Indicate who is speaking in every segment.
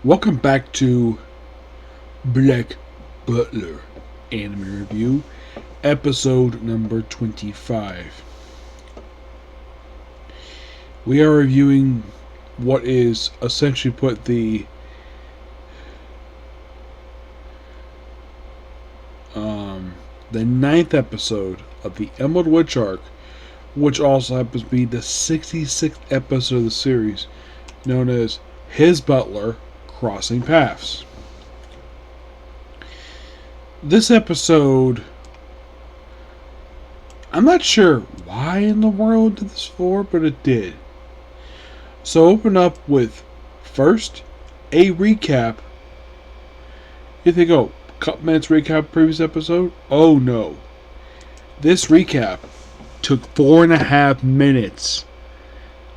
Speaker 1: Welcome back to Black Butler Anime Review, episode number 25. We are reviewing what is essentially put the ninth episode of the Emerald Witch arc, which also happens to be the 66th episode of the series, known as His Butler Crossing Paths. This episode, I'm not sure why in the world did this for, but it did. So open up with first a recap. You think, oh, couple minutes recap previous episode? Oh no. This recap took 4.5 minutes.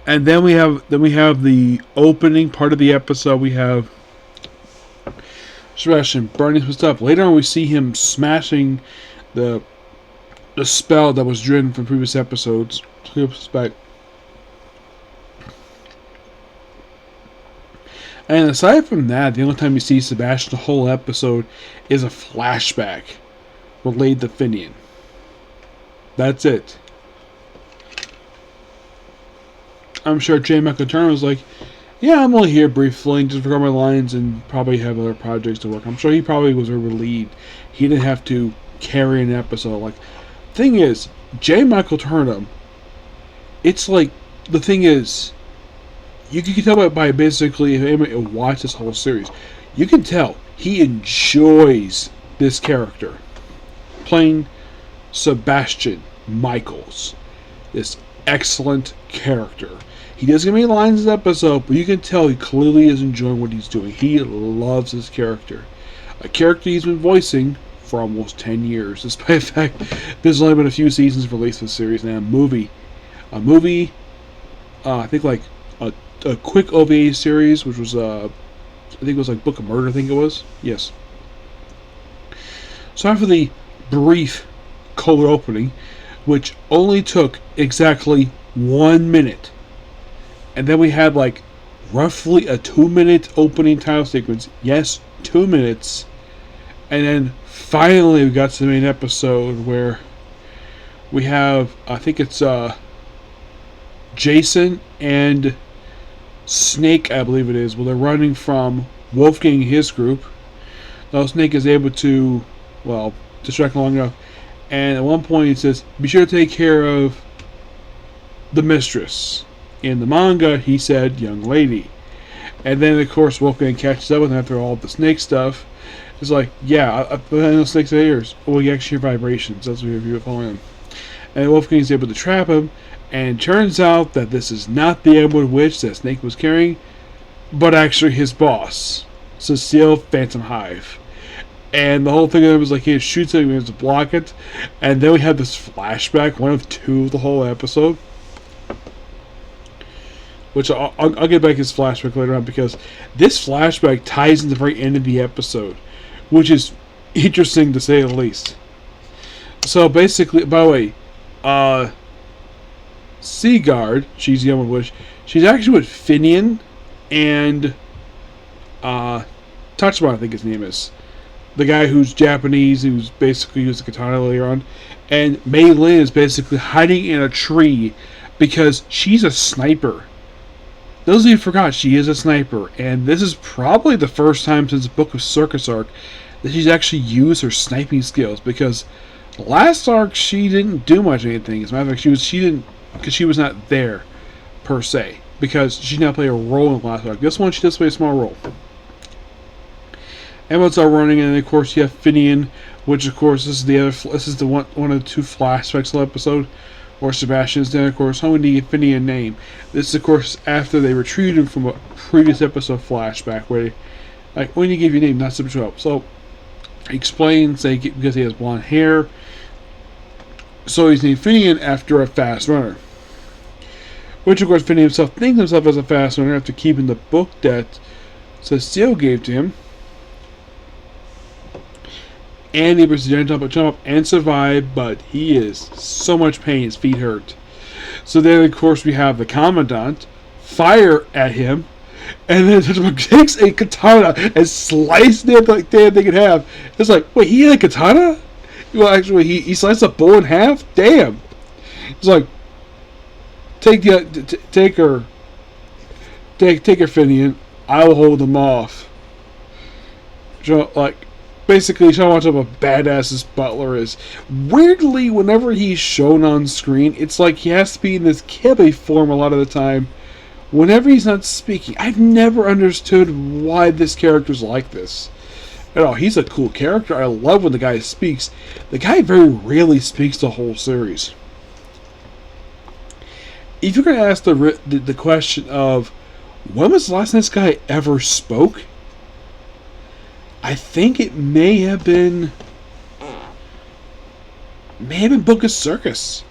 Speaker 1: And then we have the opening part of the episode. We have Sebastian burning some stuff. Later on, we see him smashing the spell that was driven from previous episodes. Back. And aside from that, the only time you see Sebastian the whole episode is a flashback related to Finian. That's it. I'm sure J. Michael Turner was like, yeah, I'm only here briefly, just forgot my lines and probably have other projects to work on. I'm sure he probably was relieved. He didn't have to carry an episode. Like, thing is, J. Michael Turner, it's like, the thing is, you can tell by basically, if anybody watched this whole series, you can tell he enjoys this character. Playing Sebastian Michaels. This excellent character. He doesn't get many lines in this episode, but you can tell he clearly is enjoying what he's doing. He loves his character. A character he's been voicing for almost 10 years, despite the fact there's only been a few seasons released of the series now. I think like a quick OVA series, which was, I think it was like Book of Murder, I think it was. Yes. So after the brief cold opening, which only took exactly 1 minute, and then we had like roughly a 2-minute opening title sequence. Yes, 2 minutes. And then finally we got to the main episode where we have, I think it's Jason and Snake, I believe it is. Well, they're running from Wolfgang and his group. Now Snake is able to, distract long enough. And at one point he says, be sure to take care of the mistress. In the manga, he said, young lady. And then, of course, Wolfgang catches up with him after all the snake stuff. It's like, yeah, I know snakes have ears. Well, you actually hear vibrations. That's what you're following him. And Wolfgang is able to trap him. And it turns out that this is not the Emerald Witch that Snake was carrying, but actually his boss, Cecile Phantom Hive. And the whole thing of it was like he shoots him, he has to block it. And then we have this flashback, one of two of the whole episode. Which I'll get back to this flashback later on, because this flashback ties in the very end of the episode, which is interesting to say the least. So basically, by the way, Seaguard, she's the Emerald Witch, she's actually with Finian and Tachibana, I think his name is. The guy who's Japanese, who's basically used the katana later on. And Mei Lin is basically hiding in a tree because she's a sniper. Those of you who forgot, she is a sniper, and this is probably the first time since the Book of Circus arc that she's actually used her sniping skills, because last arc she didn't do much of anything. As a matter of fact, she didn't, because she was not there per se, because she now play a role in the last arc. This one she does play a small role. Emeralds are running, and then of course you have Finian, which of course this is the one of the two flashbacks of the episode. Or Sebastian's then, of course, how many Finian name? This is, of course, after they retrieved him from a previous episode flashback where they, like, when you give your name, not super 12. So, he explains, because he has blonde hair, so he's named Finian after a fast runner. Which, of course, Finian himself thinks himself as a fast runner after keeping the book that Cecile gave to him. And he was to jump up and survive, but he is so much pain, his feet hurt. So then, of course, we have the Commandant fire at him, And then takes a katana and slices it like damn thing in half. It's like, wait, he had a katana? Well, actually, he sliced a bull in half? Damn. It's like, take her, take her, Finian. I will hold them off. So, like, basically showing how much of a badass this Butler is. Weirdly, whenever he's shown on screen, it's like he has to be in this Kibe form a lot of the time. Whenever he's not speaking, I've never understood why this character's like this. At all, he's a cool character. I love when the guy speaks. The guy very rarely speaks the whole series. If you're going to ask the question of when was the last time this guy ever spoke, I think it may have been Book of Circus.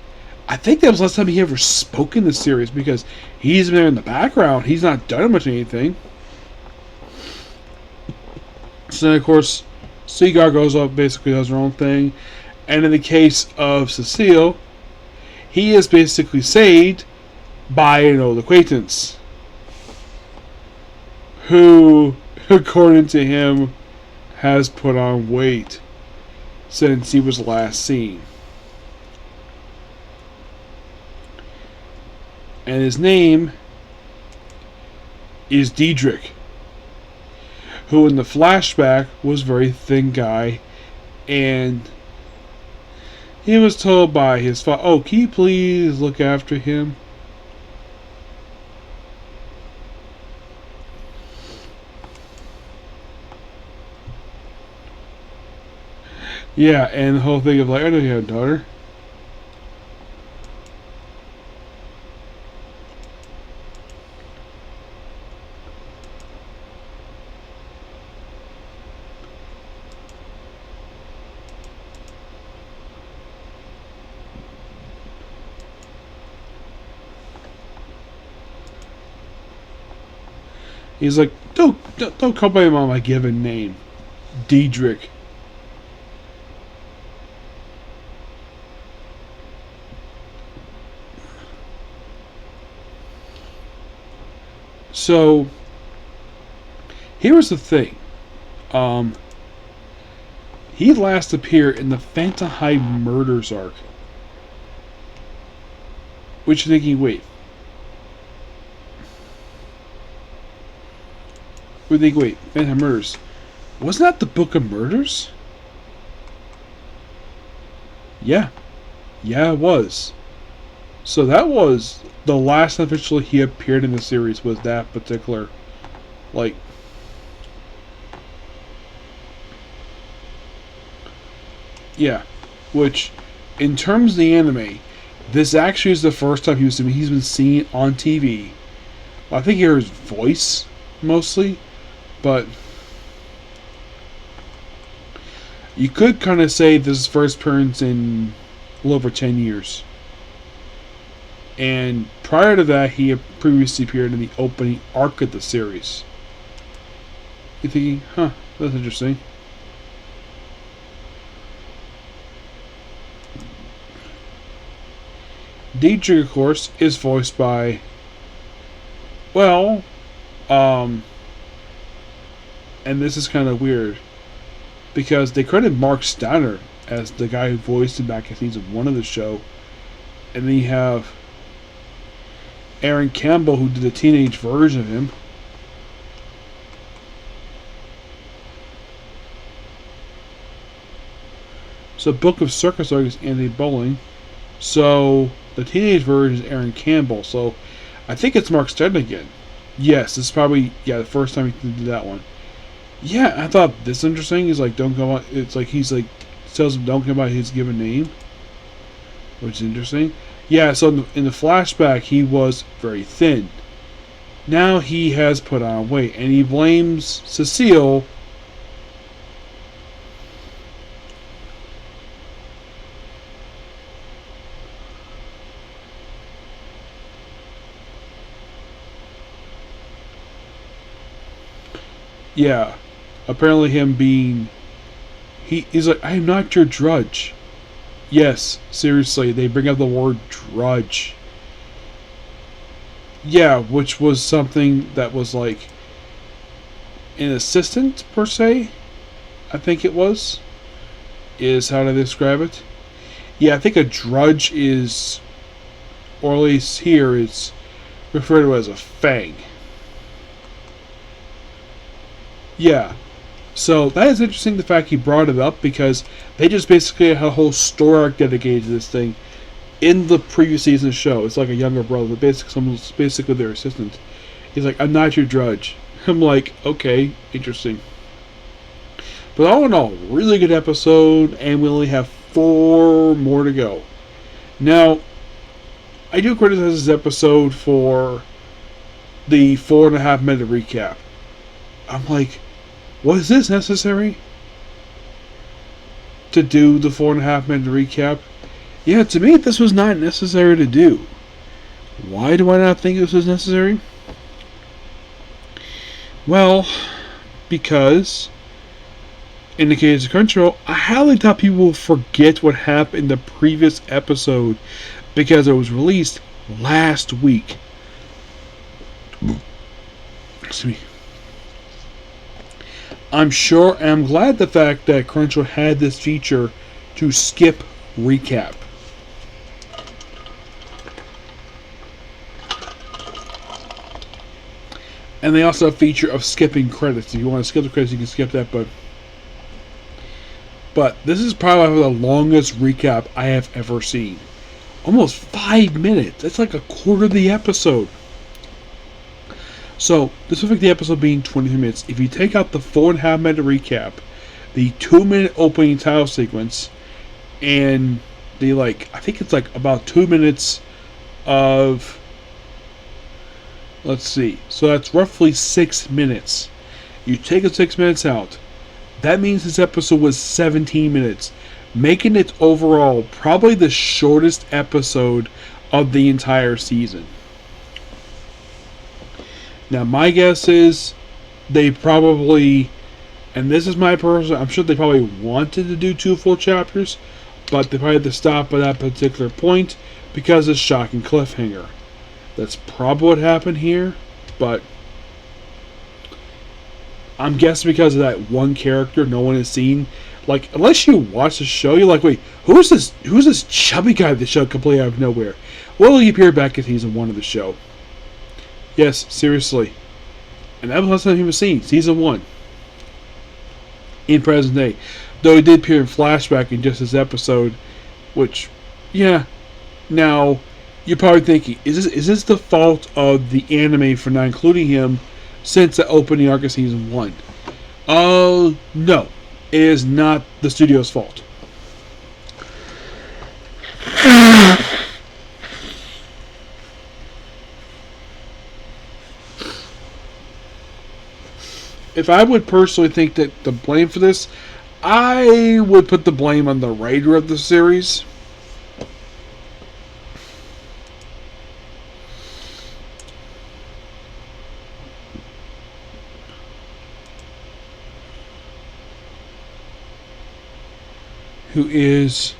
Speaker 1: I think that was the last time he ever spoke in the series because he's been there in the background. He's not done much anything. So then, of course, Seagar goes up, basically does her own thing. And in the case of Cecile, he is basically saved by an old acquaintance who, according to him, has put on weight since he was last seen. And his name is Diedrich, who in the flashback was a very thin guy, and he was told by his father, "Oh, can you please look after him?" Yeah, and the whole thing of like, I know you have a daughter. He's like, don't call my mom my given name, Diedrich. So, here's the thing. He last appeared in the Phantom High Murders arc. Which you're thinking, wait. Phantom Murders. Wasn't that the Book of Murders? Yeah. Yeah, it was. So that was the last officially he appeared in the series was that particular, like, yeah, which, in terms of the anime, this actually is the first time he's been seen on TV. Well, I think you hear his voice mostly, but you could kind of say this is his first appearance in a little over 10 years. And prior to that, he had previously appeared in the opening arc of the series. You're thinking, huh, that's interesting. Diedrich, of course, is voiced by, well, and this is kind of weird, because they credited Mark Steiner as the guy who voiced him back in season 1 of the show, and then you have Aaron Campbell, who did a teenage version of him. So Book of Circus is Anthony Bowling. So the teenage version is Aaron Campbell. So I think it's Mark Steadman again. Yes, it's probably the first time he did that one. Yeah, I thought this interesting. He's like, don't go out. It's like he's like tells him don't come by his given name, which is interesting. Yeah, so in the flashback he was very thin. Now he has put on weight, and he blames Cecile. Yeah, apparently him being... He's like, I am not your drudge. Yes, seriously, they bring up the word drudge. Yeah, which was something that was like an assistant per se. I think it was is how to describe it. Yeah, I think a drudge is, or at least here is referred to as a fang. Yeah. So that is interesting. The fact he brought it up because they just basically had a whole story arc dedicated to this thing in the previous season's show. It's like a younger brother, basically someone's basically their assistant. He's like, "I'm not your drudge." I'm like, okay, interesting. But all in all, really good episode, and we only have 4 more to go. Now, I do criticize this episode for the 4.5 minute recap. I'm like, was this necessary to do the 4.5 minute recap? Yeah, to me, this was not necessary to do. Why do I not think this was necessary? Well, because in the case of Crunchyroll, I highly doubt people will forget what happened in the previous episode because it was released last week. Excuse me. I'm sure and I'm glad the fact that Crunchyroll had this feature to skip recap. And they also have a feature of skipping credits. If you want to skip the credits, you can skip that, but this is probably the longest recap I have ever seen. Almost 5 minutes. That's like a quarter of the episode. So, this would make the episode being 23 minutes. If you take out the 4.5 minute recap, the 2 minute opening title sequence, and the I think it's like about 2 minutes of, let's see, so that's roughly 6 minutes. You take the 6 minutes out, that means this episode was 17 minutes, making it overall probably the shortest episode of the entire season. Now, my guess is they probably, and this is my personal, I'm sure they probably wanted to do 2 full chapters, but they probably had to stop at that particular point because of shocking cliffhanger. That's probably what happened here, but I'm guessing because of that one character no one has seen. Like, unless you watch the show, you're like, wait, who's this chubby guy that showed completely out of nowhere? Well, he appeared back in season 1 of the show. Yes, seriously. And that was the last time he was seen, season 1. In present day. Though he did appear in flashback in just this episode, which, yeah. Now, you're probably thinking, is this the fault of the anime for not including him since the opening arc of season 1? No. It is not the studio's fault. If I would personally think that the blame for this, I would put the blame on the writer of the series. Who is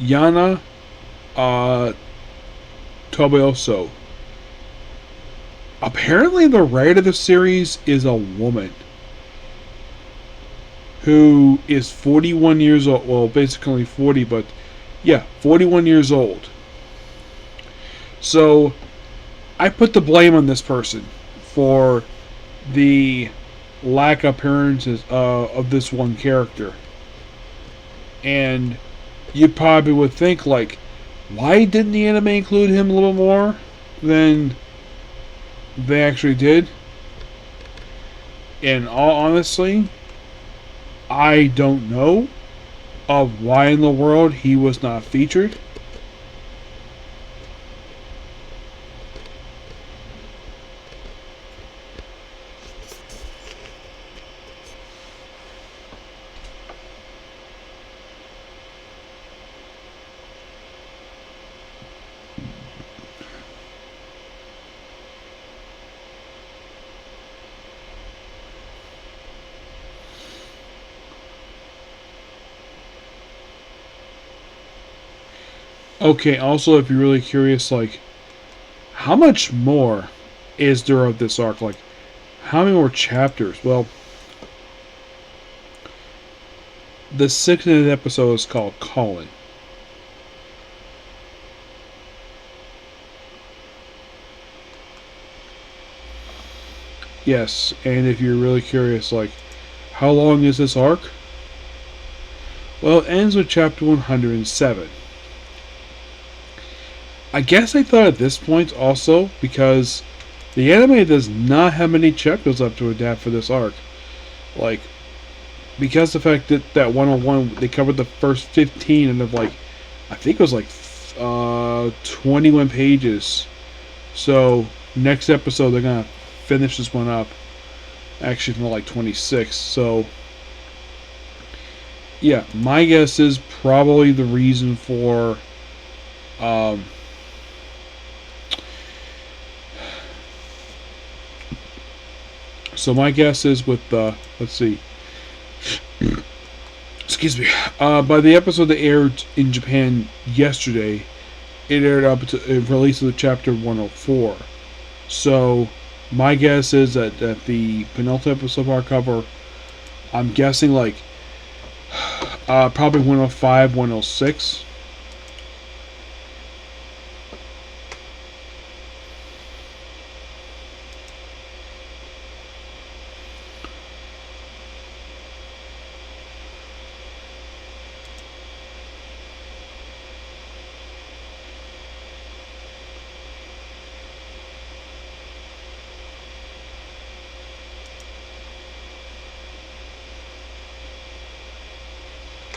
Speaker 1: Yana Toboso. Apparently, the writer of the series is a woman who is 41 years old. Well, basically 40, but yeah, 41 years old. So, I put the blame on this person for the lack of appearances of this one character. And you probably would think, like, why didn't the anime include him a little more than they actually did? In all honesty, I don't know of why in the world he was not featured. Okay, also, if you're really curious, like, how much more is there of this arc? Like, how many more chapters? Well, the 6th episode is called Calling. Yes, and if you're really curious, like, how long is this arc? Well, it ends with chapter 107. I guess I thought at this point also, because the anime does not have many chapters left to adapt for this arc. Like, because the fact that 101, they covered the first 15 and of like, I think it was like 21 pages. So, next episode, they're going to finish this one up. Actually, from like 26. So, yeah, my guess is probably the reason for um, so my guess is with let's see, excuse me, by the episode that aired in Japan yesterday, it aired up to release of the chapter 104. So my guess is that the penultimate episode hardcover, I'm guessing like probably 105, 106.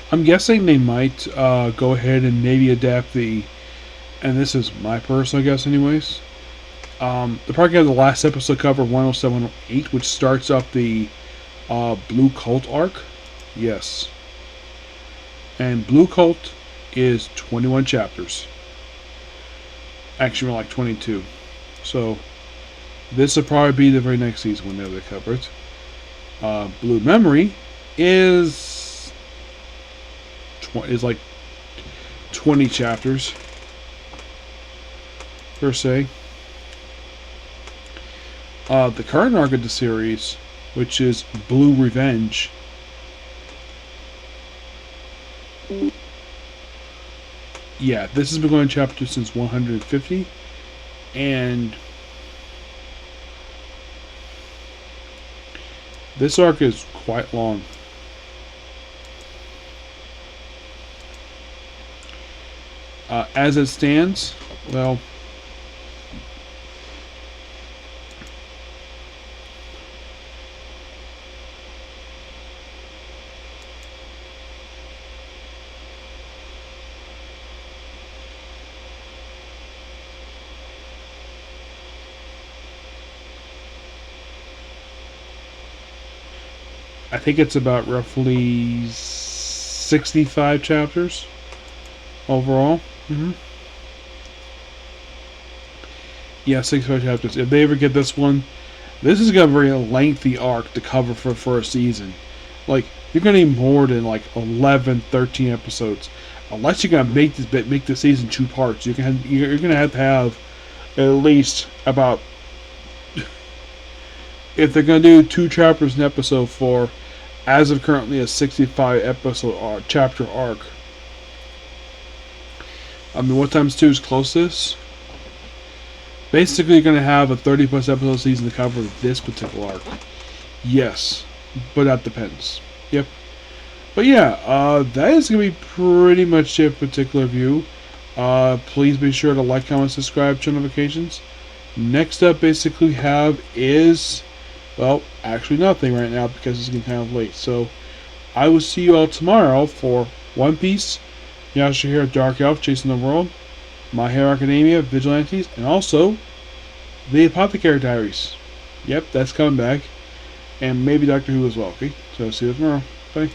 Speaker 1: I'm guessing they might go ahead and maybe adapt the, and this is my personal guess anyways, they're probably going to have the last episode cover 107, 108, which starts up the Blue Cult arc. Yes. And Blue Cult is 21 chapters. Actually, more like 22. So, this will probably be the very next season whenever they cover it. Blue Memory is like 20 chapters per se. The current arc of the series, which is Blue Revenge, yeah, this has been going chapter since 150, and this arc is quite long. As it stands, well, I think it's about roughly 65 chapters overall. Yeah, 65 chapters. If they ever get this one, this is going to be a very lengthy arc to cover for a season. Like, you're going to need more than like 11, 13 episodes. Unless you're going to make the season 2 parts, you're going to have at least about, if they're going to do 2 chapters an episode for, as of currently, a 65 episode chapter arc. I mean, what times 2 is closest? Basically, you're going to have a 30 plus episode season to cover this particular arc. Yes, but that depends. Yep. But yeah, that is going to be pretty much it for particular view. Please be sure to like, comment, subscribe, turn notifications. Next up, basically, we have is, well, actually nothing right now because it's getting kind of late. So, I will see you all tomorrow for One Piece, Yasha here, Dark Elf, Chasing the World, My Hero Academia, Vigilantes, and also the Apothecary Diaries. Yep, that's coming back. And maybe Doctor Who as well, okay? So, see you tomorrow. Bye.